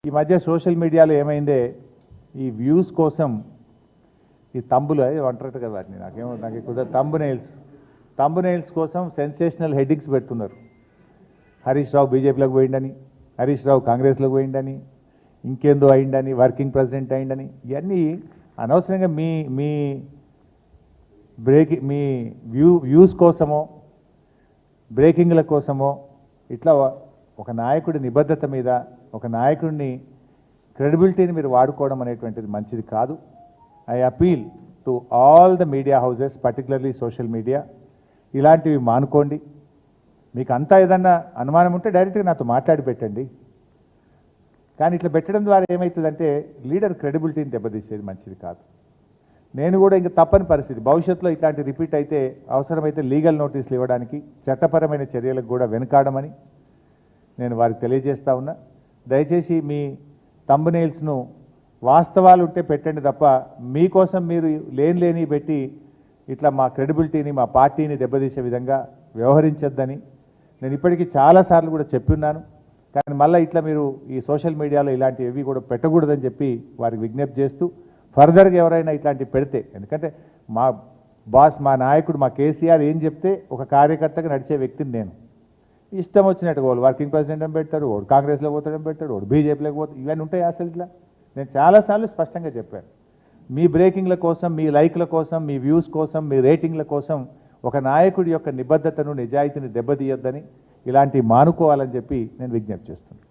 ఈ మధ్య సోషల్ మీడియాలో ఏమైందే ఈ వ్యూస్ కోసం ఈ తంబులు అంటారట కదా వాటిని నాకు ఎక్కువ తంబునైల్స్ కోసం సెన్సేషనల్ హెడ్డింగ్స్ పెడుతున్నారు. హరీష్ రావు బీజేపీలోకి పోయిండని, హరీష్ రావు కాంగ్రెస్లోకి పోయిండని, ఇంకేందో అయిండని, వర్కింగ్ ప్రెసిడెంట్ అయిండని, ఇవన్నీ అనవసరంగా మీ వ్యూస్ కోసమో బ్రేకింగ్ల కోసమో ఇట్లా ఒక నాయకుడి నిబద్ధత మీద ఒక నాయకుడిని క్రెడిబిలిటీని మీరు వాడుకోవడం అనేటువంటిది మంచిది కాదు. I appeal to all the media houses, particularly social media, ఇలాంటివి మానుకోండి. మీకు అంతా ఏదన్నా అనుమానం ఉంటే డైరెక్ట్గా నాతో మాట్లాడి పెట్టండి. కానీ ఇట్లా పెట్టడం ద్వారా ఏమవుతుందంటే లీడర్ క్రెడిబిలిటీని దెబ్బతీసేది మంచిది కాదు. నేను కూడా ఇంకా తప్పని పరిస్థితి, భవిష్యత్తులో ఇట్లాంటి రిపీట్ అయితే అవసరమైతే లీగల్ నోటీసులు ఇవ్వడానికి, చట్టపరమైన చర్యలకు కూడా వెనుకాడమని నేను వారికి తెలియజేస్తా ఉన్నా. దయచేసి మీ థంబ్నెయిల్స్ను వాస్తవాలు ఉంటే పెట్టండి తప్ప మీకోసం మీరు లేని పెట్టి ఇట్లా మా క్రెడిబిలిటీని మా పార్టీని దెబ్బతీసే విధంగా వ్యవహరించొద్దని నేను ఇప్పటికీ చాలాసార్లు కూడా చెప్పున్నాను. కానీ మళ్ళీ ఇట్లా మీరు ఈ సోషల్ మీడియాలో ఇలాంటివి కూడా పెట్టకూడదని చెప్పి వారికి విజ్ఞప్తి చేస్తూ, ఫర్దర్గా ఎవరైనా ఇట్లాంటివి పెడితే, ఎందుకంటే మా బాస్ మా నాయకుడు మా కేసీఆర్ ఏం చెప్తే ఒక కార్యకర్తగా నడిచే వ్యక్తిని నేను. ఇష్టం వచ్చినట్టు వాళ్ళు వర్కింగ్ ప్రెసిడెంట్ అని పెడతాడు, వాడు కాంగ్రెస్లో పోతాడని పెట్టాడు, వాడు బీజేపీలోకి పోతాడు, ఇవన్నీ ఉంటాయి అసలు ఇట్లా. నేను చాలాసార్లు స్పష్టంగా చెప్పాను, మీ బ్రేకింగ్ల కోసం, మీ లైక్ల కోసం, మీ వ్యూస్ కోసం, మీ రేటింగ్ల కోసం ఒక నాయకుడి యొక్క నిబద్ధతను నిజాయితీని దెబ్బతీయొద్దని, ఇలాంటివి మానుకోవాలని చెప్పి నేను విజ్ఞప్తి చేస్తున్నాను.